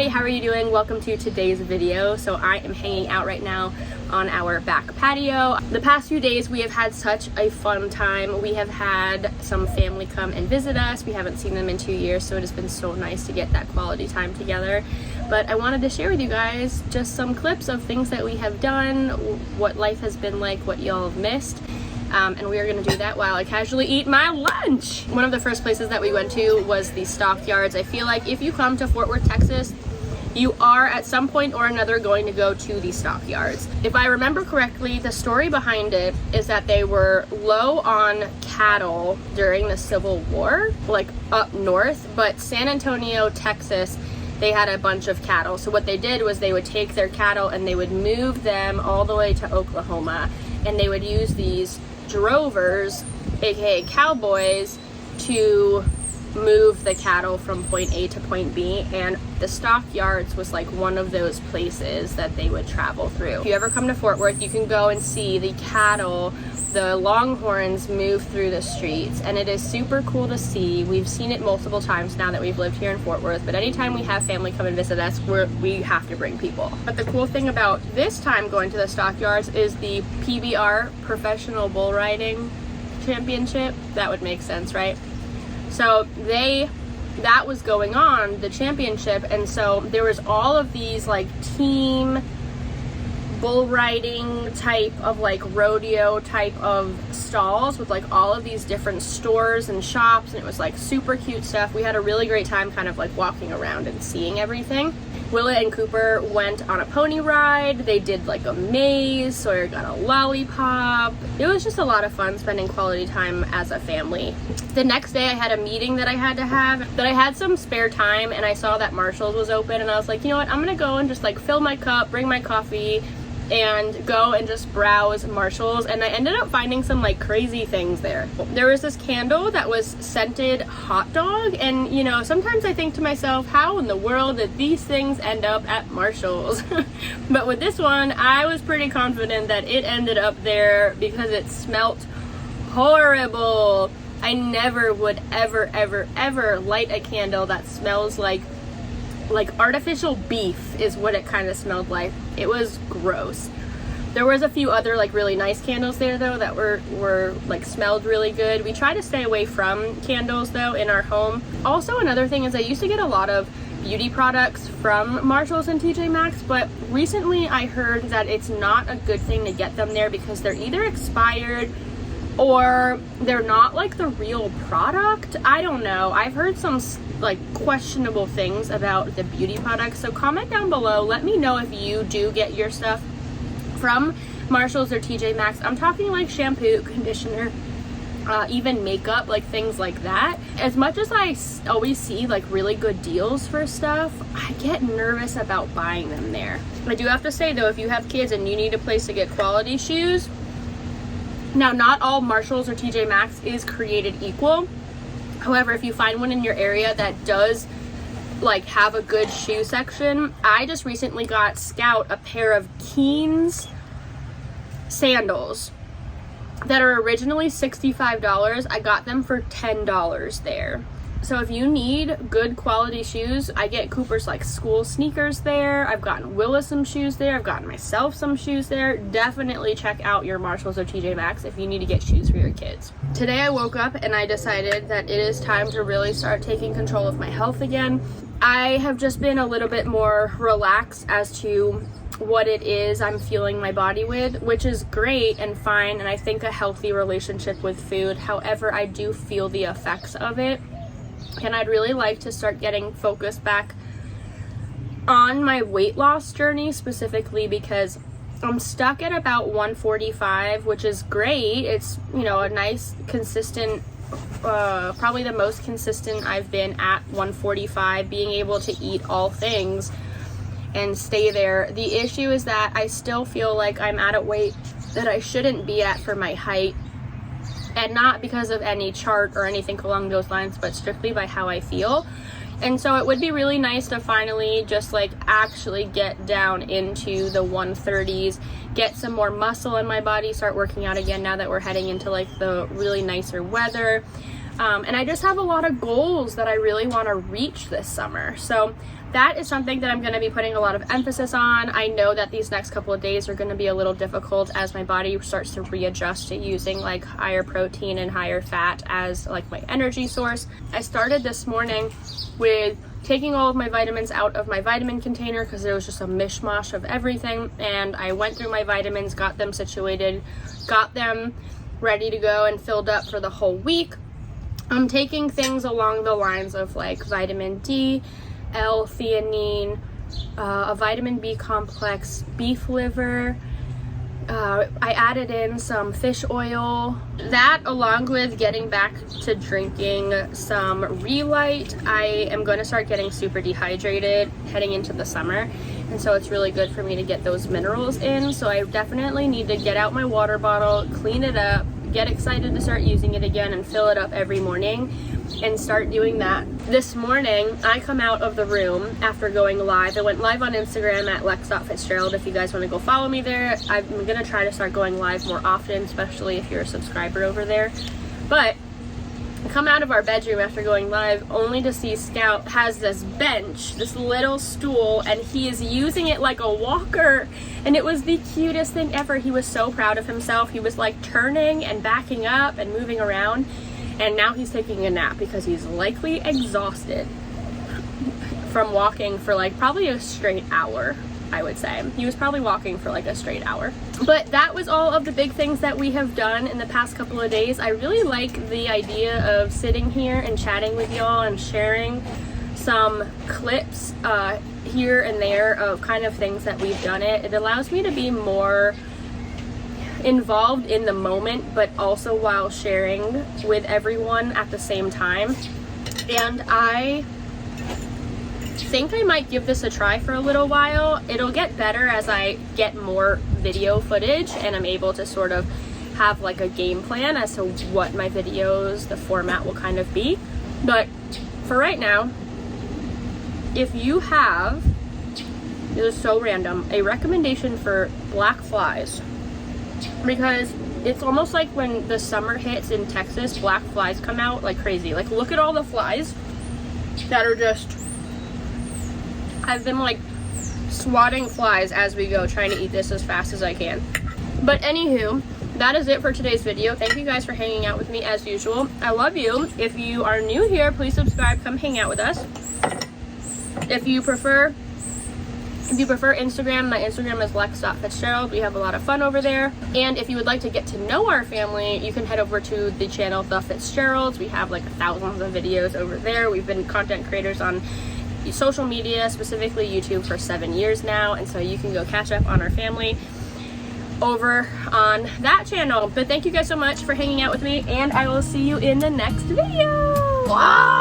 how are you doing? Welcome to today's video. So I am hanging out right now on our back patio. The past few days we have had such a fun time. We have had some family come and visit us. We haven't seen them in 2 years, so it has been so nice to get that quality time together. But I wanted to share with you guys just some clips of things that we have done, what life has been like, what y'all have missed. And we are going to do that while I casually eat my lunch. One of the first places that we went to was the stockyards. I feel like if you come to Fort Worth, Texas, you are at some point or another going to go to the stockyards. If I remember correctly, the story behind it is that they were low on cattle during the Civil War, like up north, but San Antonio, Texas, they had a bunch of cattle. So what they did was they would take their cattle and they would move them all the way to Oklahoma, and they would use these drovers, aka cowboys, to move the cattle from point A to point B, and the stockyards was like one of those places that they would travel through. If you ever come to Fort Worth, you can go and see the cattle, the longhorns, move through the streets, and it is super cool to see. We've seen it multiple times now that we've lived here in Fort Worth, but anytime we have family come and visit us, we have to bring people. But the cool thing about this time going to the stockyards is the PBR, Professional Bull Riding Championship. That would make sense, right? So that was going on, the championship, and so there was all of these like team bull riding type of like rodeo type of stalls with like all of these different stores and shops, and it was like super cute stuff. We had a really great time kind of like walking around and seeing everything. Willa and Cooper went on a pony ride. They did like a maze. Sawyer got a lollipop. It was just a lot of fun spending quality time as a family. The next day I had a meeting that I had to have, but I had some spare time and I saw that Marshall's was open, and I was like, you know what, I'm gonna go and just like fill my cup, bring my coffee, and go and just browse Marshall's. And I ended up finding some like crazy things there. There was this candle that was scented hot dog, and you know, sometimes I think to myself, how in the world did these things end up at Marshall's? But with this one, I was pretty confident that it ended up there because it smelt horrible. I never would ever light a candle that smells like artificial beef is what it kind of smelled like. It was gross. There was a few other like really nice candles there though that were like smelled really good. We try to stay away from candles though in our home. Also, another thing is I used to get a lot of beauty products from Marshall's and TJ Maxx, but recently I heard that it's not a good thing to get them there because they're either expired or they're not like the real product. I don't know. I've heard some like questionable things about the beauty products. So comment down below. Let me know if you do get your stuff from Marshall's or TJ Maxx. I'm talking like shampoo, conditioner, even makeup, like things like that. As much as I always see like really good deals for stuff, I get nervous about buying them there. I do have to say though, if you have kids and you need a place to get quality shoes, now, not all Marshalls or TJ Maxx is created equal. However, if you find one in your area that does like have a good shoe section, I just recently got Scout a pair of Keen's sandals that are originally $65. I got them for $10 there. So if you need good quality shoes, I get Cooper's like school sneakers there. I've gotten Willa some shoes there. I've gotten myself some shoes there. Definitely check out your Marshalls or TJ Maxx if you need to get shoes for your kids. Today I woke up and I decided that it is time to really start taking control of my health again. I have just been a little bit more relaxed as to what it is I'm fueling my body with, which is great and fine, and I think a healthy relationship with food. However, I do feel the effects of it. And I'd really like to start getting focused back on my weight loss journey, specifically because I'm stuck at about 145, which is great. It's, you know, a nice consistent, probably the most consistent I've been at 145, being able to eat all things and stay there. The issue is that I still feel like I'm at a weight that I shouldn't be at for my height. And not because of any chart or anything along those lines, but strictly by how I feel. And so it would be really nice to finally just like actually get down into the 130s, get some more muscle in my body, start working out again now that we're heading into like the really nicer weather. And I just have a lot of goals that I really want to reach this summer. So that is something that I'm going to be putting a lot of emphasis on. I know that these next couple of days are going to be a little difficult as my body starts to readjust to using like higher protein and higher fat as like my energy source. I started this morning with taking all of my vitamins out of my vitamin container because there was just a mishmash of everything, and I went through my vitamins, got them situated, got them ready to go and filled up for the whole week. I'm taking things along the lines of like vitamin D, L-theanine, a vitamin B complex, beef liver. I added in some fish oil. That, along with getting back to drinking some Relight. I am going to start getting super dehydrated heading into the summer, and so it's really good for me to get those minerals in. So I definitely need to get out my water bottle, clean it up, get excited to start using it again, and fill it up every morning and start doing that. This morning I come out of the room after going live. I went live on Instagram at lex.fitzgerald. If you guys want to go follow me there, I'm gonna try to start going live more often, especially if you're a subscriber over there. But I come out of our bedroom after going live only to see Scout has this bench, this little stool, and he is using it like a walker. And it was the cutest thing ever. He was so proud of himself. He was like turning and backing up and moving around. And now he's taking a nap because he's likely exhausted from walking for like probably a straight hour, I would say. He was probably walking for like a straight hour. But that was all of the big things that we have done in the past couple of days. I really like the idea of sitting here and chatting with y'all and sharing some clips here and there of kind of things that we've done. It allows me to be more involved in the moment, but also while sharing with everyone at the same time. And I think I might give this a try for a little while. It'll get better as I get more video footage and I'm able to sort of have like a game plan as to what my videos, the format will kind of be. But for right now, if you have, this is so random, a recommendation for black flies, because it's almost like when the summer hits in Texas, black flies come out like crazy. Like, look at all the flies that are just, I've been like swatting flies as we go, trying to eat this as fast as I can. But anywho, that is it for today's video. Thank you guys for hanging out with me as usual. I love you. If you are new here, please subscribe, come hang out with us. If you prefer Instagram, my Instagram is lex.fitzgerald. We have a lot of fun over there. And if you would like to get to know our family, you can head over to the channel The Fitzgeralds. We have like thousands of videos over there. We've been content creators on social media, specifically YouTube, for 7 years now, and so you can go catch up on our family over on that channel. But thank you guys so much for hanging out with me, and I will see you in the next video. Wow.